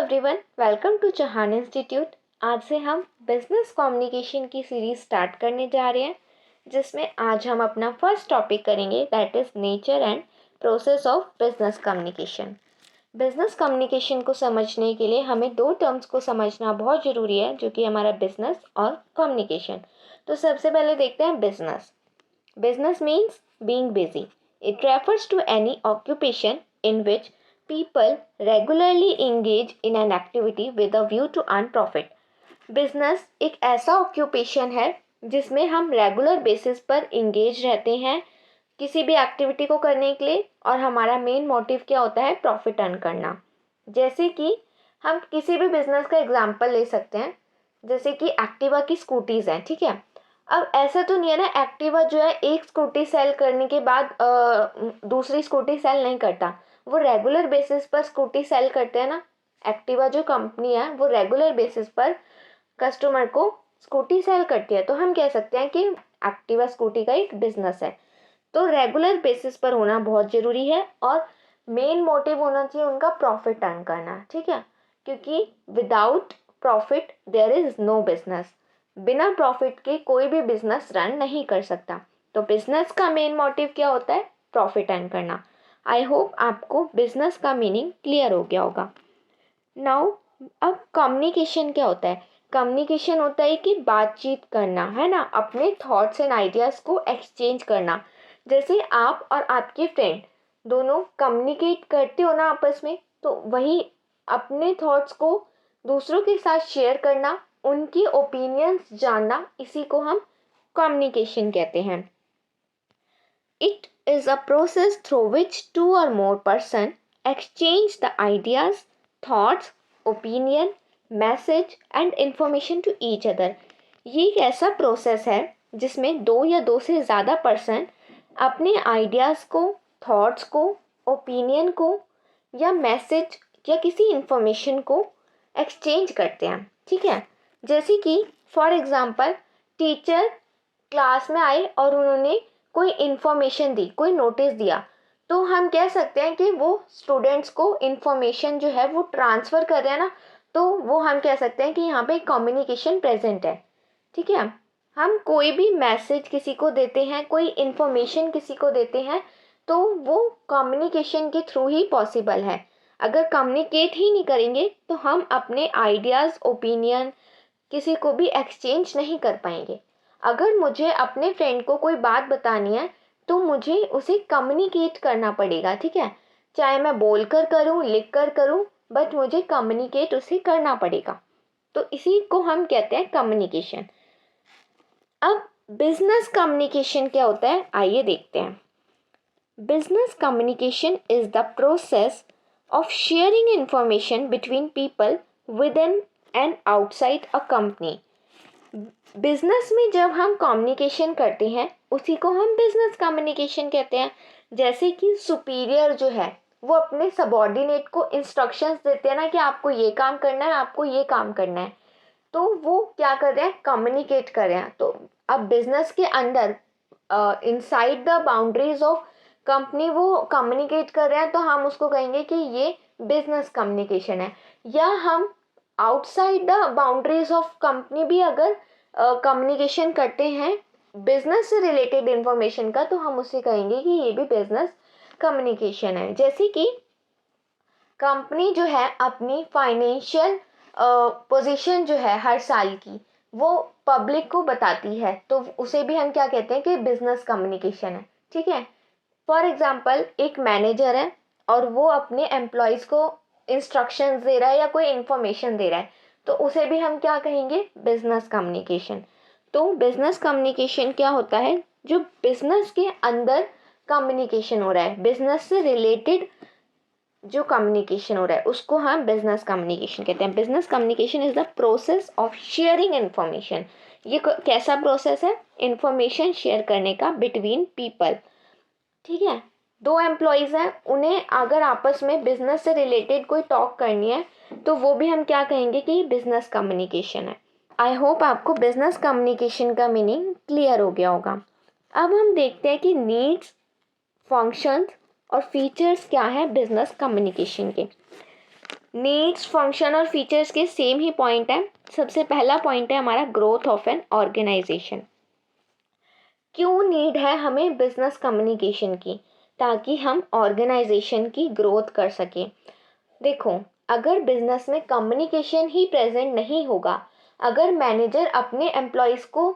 Everyone, welcome to Chauhan institute. आज से हम बिजनेस कम्युनिकेशन की सीरीज स्टार्ट करने जा रहे हैं, जिसमें आज हम अपना फर्स्ट टॉपिक करेंगे, that is nature and process of business communication. Business communication को समझने के लिए हमें दो टर्म्स को समझना बहुत ज़रूरी है, जो कि हमारा बिजनेस और कम्युनिकेशन। तो सबसे पहले देखते हैं business. Business means being busy. It refers to any occupation in which people regularly engage in an activity with a view to earn profit. Business एक ऐसा occupation है जिसमें हम रेगुलर बेसिस पर इंगेज रहते हैं किसी भी एक्टिविटी को करने के लिए, और हमारा मेन मोटिव क्या होता है? प्रॉफिट अर्न करना। जैसे कि हम किसी भी बिजनेस का एग्जांपल ले सकते हैं, जैसे कि एक्टिवा की स्कूटीज़ हैं, ठीक है। अब ऐसा तो नहीं है ना, एक्टिवा जो है एक स्कूटी सेल करने के बाद दूसरी स्कूटी सेल नहीं करता, वो रेगुलर बेसिस पर स्कूटी सेल करते हैं ना। एक्टिवा जो कंपनी है वो रेगुलर बेसिस पर कस्टमर को स्कूटी सेल करती है, तो हम कह सकते हैं कि एक्टिवा स्कूटी का एक बिजनेस है। तो रेगुलर बेसिस पर होना बहुत ज़रूरी है, और मेन मोटिव होना चाहिए उनका प्रॉफिट अर्न करना, ठीक है। क्योंकि without profit there is no business. बिना प्रॉफिट के कोई भी बिजनेस रन नहीं कर सकता। तो बिजनेस का मेन मोटिव क्या होता है? प्रॉफिट अर्न करना। आई होप आपको बिजनेस का मीनिंग क्लियर हो गया होगा। नाउ अब कम्युनिकेशन क्या होता है? कम्युनिकेशन होता है कि बातचीत करना, है ना, अपने थॉट्स एंड आइडियाज़ को एक्सचेंज करना। जैसे आप और आपके फ्रेंड दोनों कम्युनिकेट करते हो ना आपस में, तो वही अपने थॉट्स को दूसरों के साथ शेयर करना, उनकी ओपिनियंस जानना, इसी को हम कम्युनिकेशन कहते हैं। It is a process through which two or more person exchange the ideas, thoughts, opinion, message and information to each other. ये एक ऐसा प्रोसेस है जिसमें दो या दो से ज़्यादा पर्सन अपने आइडियाज़ को, थॉट्स को, ओपिनियन को या मैसेज या किसी इंफॉर्मेशन को एक्सचेंज करते हैं, ठीक है। जैसे कि फॉर एग्ज़ाम्पल टीचर क्लास में आए और उन्होंने कोई इन्फॉर्मेशन दी, कोई नोटिस दिया, तो हम कह सकते हैं कि वो स्टूडेंट्स को इन्फॉर्मेशन जो है वो ट्रांसफ़र कर रहे हैं ना, तो वो हम कह सकते हैं कि यहाँ पे कम्युनिकेशन प्रेजेंट है, ठीक है। हम कोई भी मैसेज किसी को देते हैं, कोई इन्फॉर्मेशन किसी को देते हैं, तो वो कम्युनिकेशन के थ्रू ही पॉसिबल है। अगर कम्युनिकेट ही नहीं करेंगे तो हम अपने आइडियाज़, ओपिनियन किसी को भी एक्सचेंज नहीं कर पाएंगे। अगर मुझे अपने फ्रेंड को कोई बात बतानी है तो मुझे उसे कम्युनिकेट करना पड़ेगा, ठीक है। चाहे मैं बोल कर करूँ, लिख कर करूँ, बट मुझे कम्युनिकेट उसे करना पड़ेगा। तो इसी को हम कहते हैं कम्युनिकेशन। अब बिजनेस कम्युनिकेशन क्या होता है, आइए देखते हैं। Business communication is the process of sharing information between people with in and outside a company. Business में जब हम कम्युनिकेशन करते हैं उसी को हम बिजनेस कम्युनिकेशन कहते हैं। जैसे कि सुपीरियर जो है वो अपने सबॉर्डिनेट को इंस्ट्रक्शंस देते हैं ना, कि आपको ये काम करना है, आपको ये काम करना है, तो वो क्या कर रहे हैं? कम्युनिकेट कर रहे हैं। तो अब बिजनेस के अंदर inside the boundaries of company वो कम्युनिकेट कर रहे हैं, तो हम उसको कहेंगे कि ये बिजनेस कम्युनिकेशन है। या हम outside the boundaries of company भी अगर कम्युनिकेशन करते हैं बिजनेस से रिलेटेड इंफॉर्मेशन का, तो हम उसे कहेंगे कि ये भी बिजनेस कम्युनिकेशन है। जैसे कि कंपनी जो है अपनी फाइनेंशियल पोजीशन जो है हर साल की वो पब्लिक को बताती है, तो उसे भी हम क्या कहते हैं कि बिजनेस कम्युनिकेशन है, ठीक है। फॉर एग्जांपल एक मैनेजर है और वो अपने एम्प्लॉयज़ को इंस्ट्रक्शंस दे रहा है या कोई इंफॉर्मेशन दे रहा है, तो उसे भी हम क्या कहेंगे? Business communication. तो बिजनेस कम्युनिकेशन क्या होता है? जो बिजनेस के अंदर कम्युनिकेशन हो रहा है, बिजनेस से रिलेटेड जो कम्युनिकेशन हो रहा है, उसको हम बिजनेस कम्युनिकेशन कहते हैं। Business communication is the process of sharing information. ये कैसा प्रोसेस है? इंफॉर्मेशन शेयर करने का बिटवीन पीपल, ठीक है। दो एम्प्लॉयज़ हैं, उन्हें अगर आपस में बिजनेस से रिलेटेड कोई टॉक करनी है, तो वो भी हम क्या कहेंगे कि बिजनेस कम्युनिकेशन है। आई होप आपको बिजनेस कम्युनिकेशन का मीनिंग क्लियर हो गया होगा। अब हम देखते हैं कि नीड्स, फंक्शंस और फीचर्स क्या है बिजनेस कम्युनिकेशन के। नीड्स, फंक्शन और फीचर्स के सेम ही पॉइंट है। सबसे पहला पॉइंट है हमारा ग्रोथ ऑफ एन ऑर्गेनाइजेशन। क्यों नीड है हमें बिजनेस कम्युनिकेशन की? ताकि हम ऑर्गेनाइजेशन की ग्रोथ कर सकें। देखो, अगर बिजनेस में कम्युनिकेशन ही प्रेजेंट नहीं होगा, अगर मैनेजर अपने एम्प्लॉयज़ को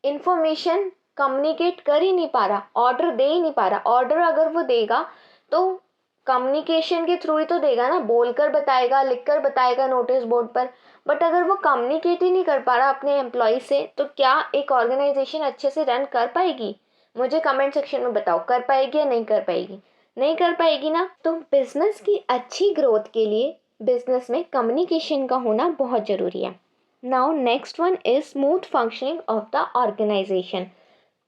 इंफॉर्मेशन कम्युनिकेट कर ही नहीं पा रहा, ऑर्डर दे ही नहीं पा रहा, ऑर्डर अगर वो देगा तो कम्युनिकेशन के थ्रू ही तो देगा ना, बोलकर बताएगा, लिखकर बताएगा नोटिस बोर्ड पर। बट अगर वो कम्युनिकेट ही नहीं कर पा रहा अपने एम्प्लॉय से, तो क्या एक ऑर्गेनाइजेशन अच्छे से रन कर पाएगी? मुझे कमेंट सेक्शन में बताओ, कर पाएगी या नहीं कर पाएगी? नहीं कर पाएगी ना। तो बिजनेस की अच्छी ग्रोथ के लिए बिजनेस में कम्युनिकेशन का होना बहुत ज़रूरी है। Now next one is smooth functioning of the organisation.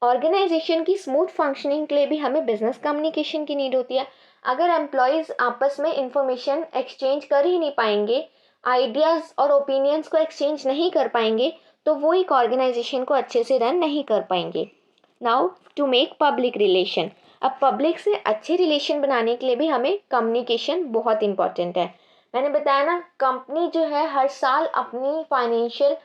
Organisation की स्मूथ फंक्शनिंग के लिए भी हमें बिजनेस कम्युनिकेशन की नीड होती है। अगर एम्प्लॉयज़ आपस में इंफॉर्मेशन एक्सचेंज कर ही नहीं पाएंगे, आइडियाज़ और ओपिनियंस को एक्सचेंज नहीं कर पाएंगे, तो वो एक ऑर्गेनाइजेशन को अच्छे से रन नहीं कर पाएंगे। Now to make public relation. अब पब्लिक से अच्छे रिलेशन बनाने के लिए भी हमें कम्युनिकेशन बहुत इंपॉर्टेंट है। मैंने बताया ना, कंपनी जो है हर साल अपनी फाइनेंशियल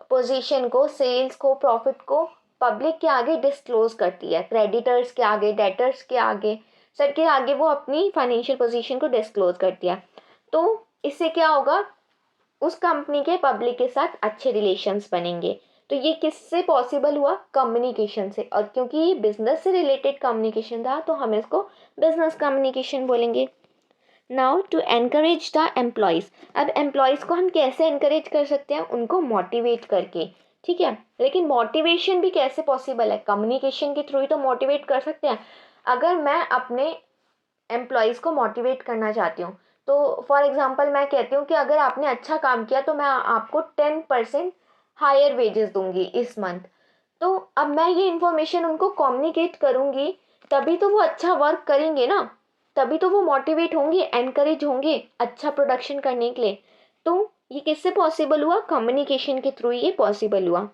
पोजीशन को, सेल्स को, प्रॉफिट को पब्लिक के आगे डिस्क्लोज करती है। क्रेडिटर्स के आगे, डेटर्स के आगे, सबके आगे वो अपनी फाइनेंशियल पोजीशन को डिस्क्लोज करती है। तो इससे क्या होगा, उस कंपनी के पब्लिक के साथ अच्छे रिलेशंस बनेंगे। तो ये किससे पॉसिबल हुआ? कम्युनिकेशन से। और क्योंकि ये बिजनेस से रिलेटेड कम्युनिकेशन था, तो हम इसको बिजनेस कम्युनिकेशन बोलेंगे। Now to encourage the employees. अब एम्प्लॉयज़ को हम कैसे एनकरेज कर सकते हैं? उनको मोटिवेट करके, ठीक है। लेकिन मोटिवेशन भी कैसे पॉसिबल है? कम्युनिकेशन के थ्रू ही तो मोटिवेट कर सकते हैं। अगर मैं अपने एम्प्लॉयज़ को मोटिवेट करना चाहती हूँ, तो फॉर एग्जांपल मैं कहती हूँ कि अगर आपने अच्छा काम किया तो मैं आपको 10% हायर वेजेस दूंगी इस मंथ। तो अब मैं ये इन्फॉर्मेशन उनको कम्युनिकेट करूँगी, तभी तो वो अच्छा वर्क करेंगे ना, तभी तो वो मोटिवेट होंगे, एनकरेज होंगे अच्छा प्रोडक्शन करने के लिए। तो ये किससे पॉसिबल हुआ? कम्युनिकेशन के थ्रू ये पॉसिबल हुआ।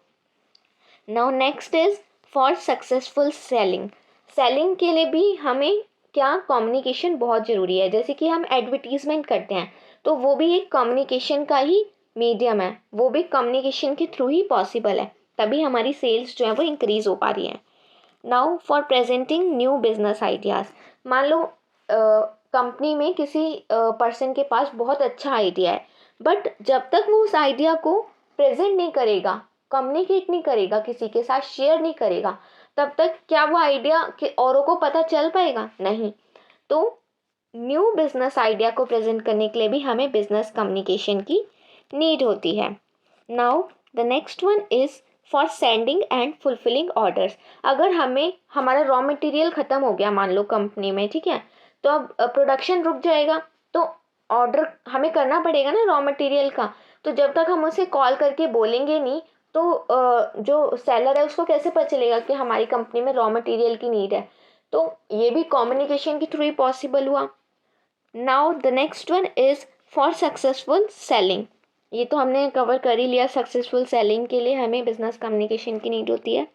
Now next is for successful selling. Selling के लिए भी हमें क्या, कम्युनिकेशन बहुत ज़रूरी है। जैसे कि हम एडवर्टीजमेंट करते हैं, तो वो भी एक कम्युनिकेशन का ही मीडियम है, वो भी कम्युनिकेशन के थ्रू ही पॉसिबल है, तभी हमारी सेल्स जो है वो इंक्रीज हो पा रही है। Now for presenting new business ideas. मान लो कंपनी में किसी पर्सन के पास बहुत अच्छा आइडिया है, बट जब तक वो उस आइडिया को प्रेजेंट नहीं करेगा, कम्युनिकेट नहीं करेगा, किसी के साथ शेयर नहीं करेगा, तब तक क्या वो आइडिया औरों को पता चल पाएगा? नहीं। तो न्यू बिजनेस आइडिया को प्रेजेंट करने के लिए भी हमें बिजनेस कम्युनिकेशन की नीड होती है। Now the next one is for sending end fulfilling orders. अगर हमें हमारा रॉ मटेरियल ख़त्म हो गया मान लो कंपनी में, ठीक है, तो अब प्रोडक्शन रुक जाएगा, तो ऑर्डर हमें करना पड़ेगा ना रॉ मटेरियल का। तो जब तक हम उसे कॉल करके बोलेंगे नहीं, तो जो सेलर है उसको कैसे पता चलेगा कि हमारी कंपनी में रॉ मटेरियल की नीड है? तो ये भी कम्युनिकेशन के थ्रू ही पॉसिबल हुआ। Now the next one is for successful selling. ये तो हमने कवर कर ही लिया, सक्सेसफुल सेलिंग के लिए हमें बिजनेस कम्युनिकेशन की नीड होती है।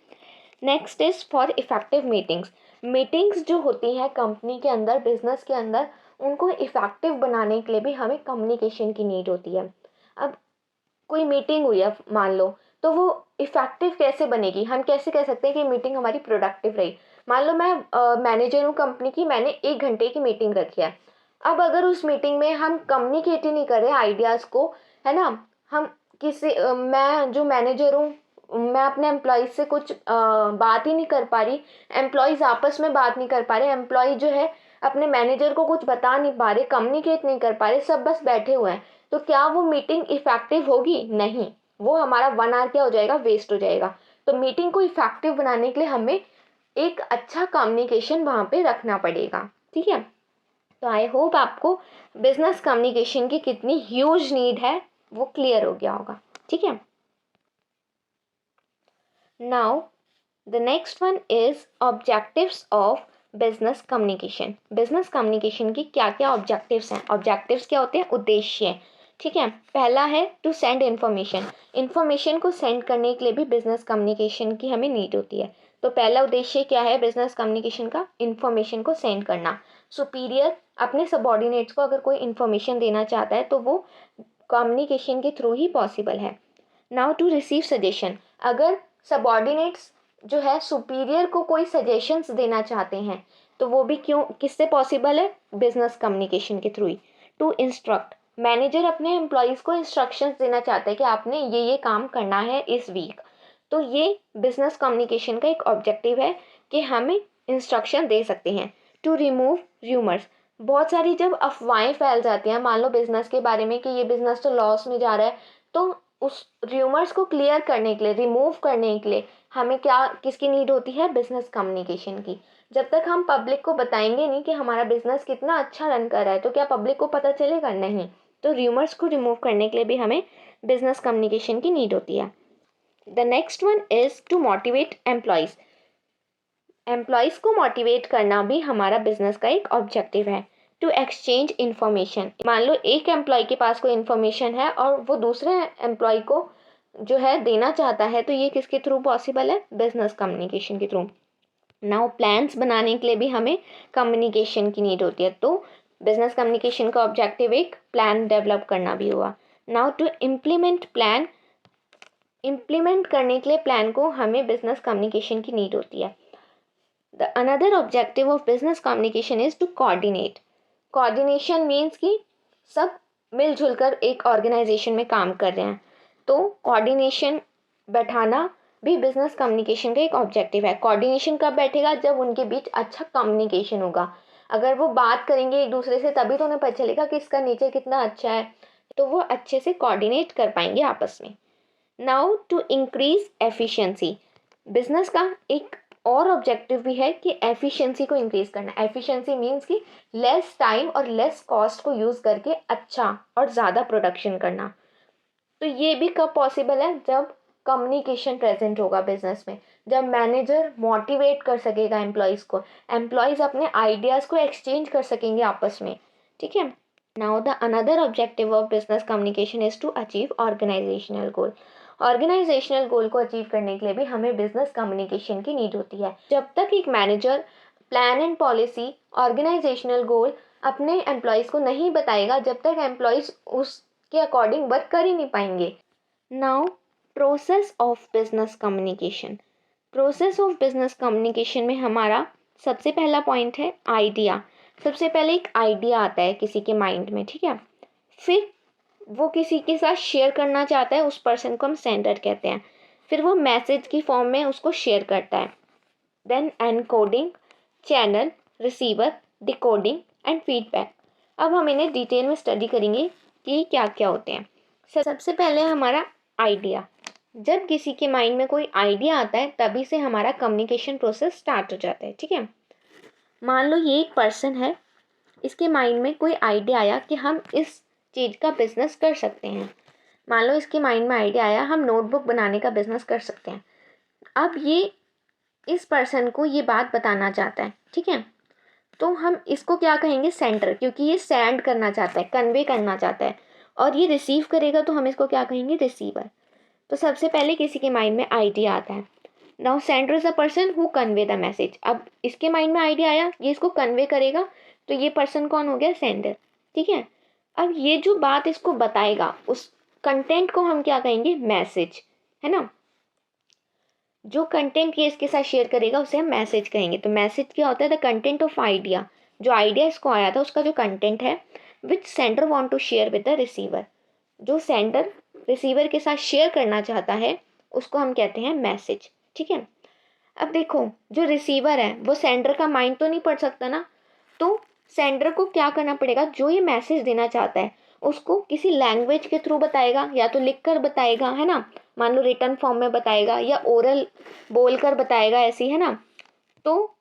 Next is for effective meetings. Meetings जो होती हैं कंपनी के अंदर, बिजनेस के अंदर, उनको इफेक्टिव बनाने के लिए भी हमें कम्युनिकेशन की नीड होती है। अब कोई मीटिंग हुई है मान लो, तो वो इफेक्टिव कैसे बनेगी? हम कैसे कह सकते हैं कि मीटिंग हमारी प्रोडक्टिव रही? मान लो मैं मैनेजर हूँ कंपनी की, मैंने 1 घंटे की मीटिंग रखी है। अब अगर उस मीटिंग में हम कम्युनिकेट ही नहीं कर रहे आइडियाज़ को, है ना, हम किसी मैं जो मैनेजर हूँ, मैं अपने एम्प्लॉयज़ से कुछ बात ही नहीं कर पा रही, एम्प्लॉयज़ आपस में बात नहीं कर पा रहे, एम्प्लॉय जो है अपने मैनेजर को कुछ बता नहीं पा रहे, कम्युनिकेट नहीं कर पा रहे, सब बस बैठे हुए हैं, तो क्या वो मीटिंग इफेक्टिव होगी? नहीं। वो हमारा 1 आवर क्या हो जाएगा? वेस्ट हो जाएगा। तो मीटिंग को इफेक्टिव बनाने के लिए हमें एक अच्छा कम्युनिकेशन वहाँ पे रखना पड़ेगा, ठीक है। तो आई होप आपको बिजनेस कम्युनिकेशन की कितनी ह्यूज नीड है वो क्लियर हो गया होगा, ठीक है। Now the next one is objectives of business communication. Business communication की क्या क्या ऑब्जेक्टिव्स हैं? ऑब्जेक्टिव्स क्या होते हैं? उद्देश्य, ठीक है। पहला है टू सेंड इन्फॉर्मेशन। इन्फॉर्मेशन को सेंड करने के लिए भी बिजनेस कम्युनिकेशन की हमें नीड होती है। तो पहला उद्देश्य क्या है बिजनेस कम्युनिकेशन का? इन्फॉर्मेशन को सेंड करना। सुपीरियर अपने सबॉर्डिनेट्स को अगर कोई इन्फॉर्मेशन देना चाहता है तो वो कम्युनिकेशन के थ्रू ही पॉसिबल है। नाउ टू रिसीव सजेशन, अगर सबॉर्डिनेट्स जो है सुपीरियर को कोई सजेशंस देना चाहते हैं तो वो भी क्यों किससे पॉसिबल है, बिजनेस कम्युनिकेशन के थ्रू ही। टू इंस्ट्रक्ट, मैनेजर अपने एम्प्लॉयज़ को इंस्ट्रक्शंस देना चाहते हैं कि आपने ये काम करना है इस वीक, तो ये बिजनेस कम्युनिकेशन का एक ऑब्जेक्टिव है कि हमें इंस्ट्रक्शन दे सकते हैं। टू रिमूव र्यूमर्स, बहुत सारी जब अफवाहें फैल जाती हैं मान लो बिजनेस के बारे में कि ये बिजनेस तो लॉस में जा रहा है, तो उस र्यूमर्स को क्लियर करने के लिए, रिमूव करने के लिए हमें क्या किसकी नीड होती है, बिजनेस कम्युनिकेशन की। जब तक हम पब्लिक को बताएंगे नहीं कि हमारा बिजनेस कितना अच्छा रन कर रहा है तो क्या पब्लिक को पता चलेगा, नहीं। तो र्यूमर्स को रिमूव करने के लिए भी हमें बिजनेस कम्युनिकेशन की नीड होती है। The next one is to motivate employees, employees को मोटिवेट करना भी हमारा बिजनेस का एक ऑब्जेक्टिव है। टू एक्सचेंज इन्फॉर्मेशन, मान लो एक एम्प्लॉय के पास कोई इन्फॉर्मेशन है और वो दूसरे एम्प्लॉय को जो है देना चाहता है, तो ये किसके थ्रू पॉसिबल है, बिजनेस कम्युनिकेशन के थ्रू। नाउ प्लान्स बनाने के लिए भी हमें कम्युनिकेशन की नीड होती है, तो बिजनेस कम्युनिकेशन का ऑब्जेक्टिव एक प्लान डेवलप करना भी हुआ। Now to implement plan, implement करने के लिए प्लान को हमें बिजनेस कम्युनिकेशन की नीड होती है। The another objective of business communication is to coordinate, coordination means कि सब मिलजुल कर एक ऑर्गेनाइजेशन में काम कर रहे हैं, तो कोऑर्डिनेशन बैठाना भी बिजनेस कम्युनिकेशन का एक ऑब्जेक्टिव है। कोऑर्डिनेशन कब बैठेगा, जब उनके बीच अच्छा कम्युनिकेशन होगा। अगर वो बात करेंगे एक दूसरे से तभी तो उन्हें पता चलेगा कि इसका नेचर कितना अच्छा है, तो वो अच्छे से कोऑर्डिनेट कर पाएंगे आपस में। Now to increase efficiency, business का एक और ऑब्जेक्टिव भी है कि एफिशिएंसी को इंक्रीज करना। एफिशिएंसी मीन्स कि लेस टाइम और लेस कॉस्ट को यूज़ करके अच्छा और ज़्यादा प्रोडक्शन करना। तो ये भी कब पॉसिबल है, जब कम्युनिकेशन प्रेजेंट होगा बिजनेस में, जब मैनेजर मोटिवेट कर सकेगा एम्प्लॉयज़ को, एम्प्लॉयज़ अपने आइडियाज़ को एक्सचेंज कर सकेंगे आपस में, ठीक है। Now the another objective of business communication is to achieve organisational goal, organisational goal को अचीव करने के लिए भी हमें बिजनेस कम्युनिकेशन की नीड होती है। जब तक एक manager plan and policy, organisational goal अपने एम्प्लॉयज़ को नहीं बताएगा, जब तक एम्प्लॉयज़ उसके अकॉर्डिंग वर्क कर ही नहीं पाएंगे। Now process of business communication, process of business communication में हमारा सबसे पहला पॉइंट है आइडिया। सबसे पहले एक आइडिया आता है किसी के माइंड में, ठीक है, फिर वो किसी के साथ शेयर करना चाहता है, उस पर्सन को हम सेंडर कहते हैं, फिर वो मैसेज की फॉर्म में उसको शेयर करता है। Then encoding, channel, receiver, decoding and feedback. अब हम इन्हें डिटेल में स्टडी करेंगे कि क्या क्या होते हैं। सबसे पहले हमारा आइडिया, जब किसी के माइंड में कोई आइडिया आता है तभी से हमारा कम्युनिकेशन प्रोसेस स्टार्ट हो जाता है, ठीक है। मान लो ये एक पर्सन है, इसके माइंड में कोई आइडिया आया कि हम इस चीज़ का बिजनेस कर सकते हैं। मान लो इसके माइंड में आइडिया आया हम नोटबुक बनाने का बिजनेस कर सकते हैं। अब ये इस पर्सन को ये बात बताना चाहता है, ठीक है, तो हम इसको क्या कहेंगे, सेंडर, क्योंकि ये सेंड करना चाहता है, कन्वे करना चाहता है, और ये रिसीव करेगा तो हम इसको क्या कहेंगे, रिसीवर। तो सबसे पहले किसी के माइंड में आइडिया आता है। Now sender is a person who convey the message. अब इसके माइंड में आइडिया आया, ये इसको कन्वे करेगा, तो ये पर्सन कौन हो गया, सेंडर, ठीक है। अब ये जो बात इसको बताएगा उस कंटेंट को हम क्या कहेंगे, मैसेज, है ना। जो कंटेंट ये इसके साथ शेयर करेगा उसे हम मैसेज कहेंगे। तो मैसेज क्या होता है, द कंटेंट ऑफ आइडिया, जो आइडिया इसको आया था उसका जो कंटेंट है, which sender want to share with the receiver, जो सेंडर रिसीवर के साथ शेयर करना चाहता है उसको हम कहते हैं मैसेज, ठीक है। अब देखो जो रिसीवर है वो सेंडर का माइंड तो नहीं पढ़ सकता ना, तो सेंडर को क्या करना पड़ेगा, जो ये मैसेज देना चाहता है उसको किसी लैंग्वेज के थ्रू बताएगा, या तो लिख कर बताएगा, है ना, मान लो रिटर्न फॉर्म में बताएगा, या ओरल बोल कर बताएगा, ऐसी, है ना। तो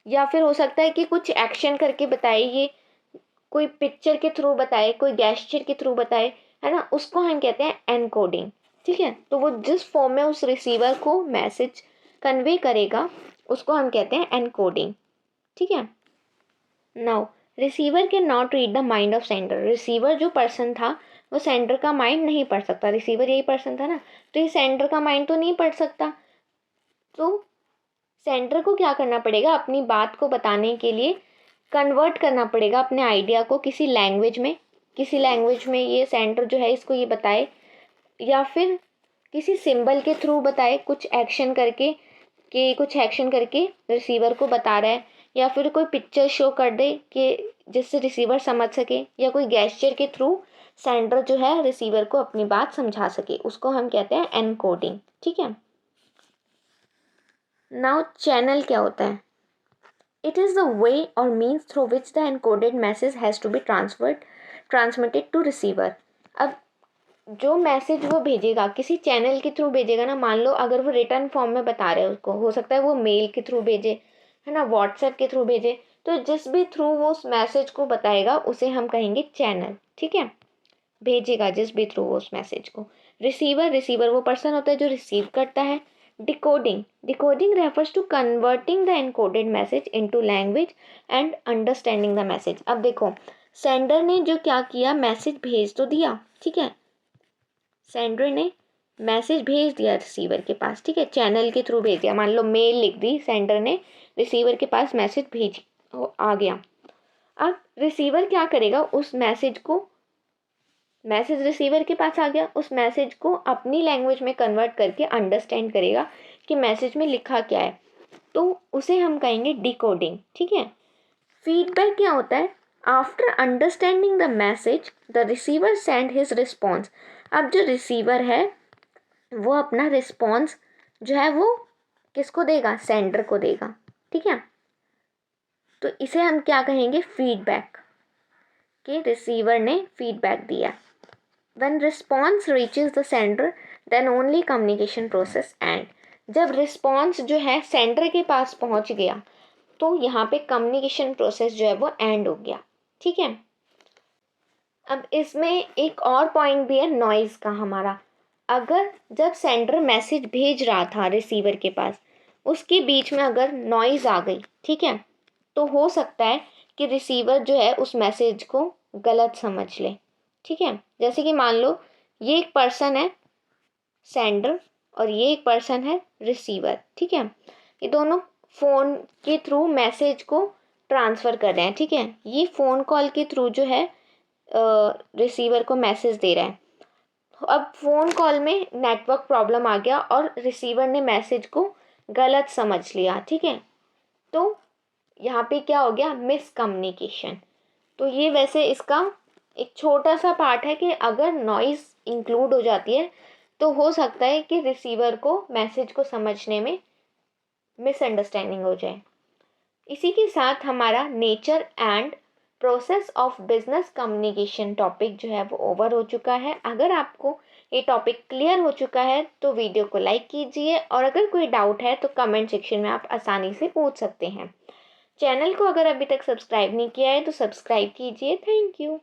या फिर हो सकता है कि कुछ एक्शन करके बताए, ये कोई पिक्चर के थ्रू बताए, कोई गेस्चर के थ्रू बताए, है ना, उसको हम कहते हैं एनकोडिंग, ठीक है। तो वो जिस फॉर्म में उस रिसीवर को मैसेज कन्वे करेगा उसको हम कहते हैं एनकोडिंग, ठीक है। Now receiver can not read the mind of sender, receiver जो पर्सन था वो सेंडर का माइंड नहीं पढ़ सकता, रिसीवर यही पर्सन था ना, तो ये सेंडर का माइंड तो नहीं पढ़ सकता, तो सेंडर को क्या करना पड़ेगा, अपनी बात को बताने के लिए कन्वर्ट करना पड़ेगा अपने आइडिया को किसी लैंग्वेज में ये सेंडर जो है इसको ये बताए, या फिर किसी सिंबल के थ्रू बताए, कुछ एक्शन करके रिसीवर को बता रहा है, या फिर कोई पिक्चर शो कर दे कि जिससे रिसीवर समझ सके, या कोई गेस्चर के थ्रू सेंडर जो है रिसीवर को अपनी बात समझा सके, उसको हम कहते हैं एनकोडिंग। ठीक है। नाउ चैनल क्या होता है? इट इज़ द वे और means through which the encoded message has to be transmitted to receiver. अब जो मैसेज वो भेजेगा किसी चैनल के थ्रू भेजेगा ना, मान लो अगर वो रिटर्न फॉर्म में बता रहे हैं उसको, हो सकता है वो मेल के थ्रू भेजे, है ना, व्हाट्सएप के थ्रू भेजे, तो जिस भी थ्रू वो उस मैसेज को बताएगा उसे हम कहेंगे चैनल। ठीक है। भेजेगा जिस भी थ्रू वो उस मैसेज को। रिसीवर वो पर्सन होता है जो रिसीव करता है। Decoding refers to converting the encoded message into language and understanding the message. अब देखो, सेंडर ने जो क्या किया, मैसेज भेज तो दिया, ठीक है, सेंडर ने मैसेज भेज दिया रिसीवर के पास, ठीक है, चैनल के थ्रू भेज दिया, मान लो मेल लिख दी सेंडर ने, रिसीवर के पास मैसेज आ गया। अब रिसीवर क्या करेगा, उस मैसेज रिसीवर के पास आ गया, उस मैसेज को अपनी लैंग्वेज में कन्वर्ट करके अंडरस्टैंड करेगा कि मैसेज में लिखा क्या है, तो उसे हम कहेंगे डिकोडिंग। ठीक है। फीडबैक क्या होता है? After understanding the message the receiver send his response. अब जो रिसीवर है वो अपना रिस्पॉन्स जो है वो किसको देगा? सेंडर को देगा। ठीक है। तो इसे हम क्या कहेंगे? फीडबैक, कि रिसीवर ने फीडबैक दिया। When response reaches the sender, then only communication process end. जब रिस्पॉन्स जो है सेंडर के पास पहुंच गया तो यहाँ पे कम्युनिकेशन प्रोसेस जो है वो एंड हो गया। ठीक है। अब इसमें एक और पॉइंट भी है नॉइज़ का हमारा। अगर जब सेंडर मैसेज भेज रहा था रिसीवर के पास, उसके बीच में अगर नॉइज़ आ गई, ठीक है, तो हो सकता है कि रिसीवर जो है उस मैसेज को गलत समझ ले। ठीक है। जैसे कि मान लो ये एक पर्सन है सेंडर और ये एक पर्सन है रिसीवर। ठीक है। ये दोनों फ़ोन के थ्रू मैसेज को ट्रांसफ़र कर रहे हैं। ठीक है। ये फ़ोन कॉल के थ्रू जो है रिसीवर को मैसेज दे रहा है। अब फ़ोन कॉल में नेटवर्क प्रॉब्लम आ गया और रिसीवर ने मैसेज को गलत समझ लिया। ठीक है। तो यहाँ पे क्या हो गया? मिसकम्युनिकेशन। तो ये वैसे इसका एक छोटा सा पार्ट है कि अगर नॉइज़ इंक्लूड हो जाती है तो हो सकता है कि रिसीवर को मैसेज को समझने में मिसअंडरस्टैंडिंग हो जाए। इसी के साथ हमारा nature and process of business communication topic जो है वो ओवर हो चुका है। अगर आपको ये टॉपिक क्लियर हो चुका है तो वीडियो को लाइक कीजिए, और अगर कोई डाउट है तो कमेंट सेक्शन में आप आसानी से पूछ सकते हैं। चैनल को अगर अभी तक सब्सक्राइब नहीं किया है तो सब्सक्राइब कीजिए। Thank you.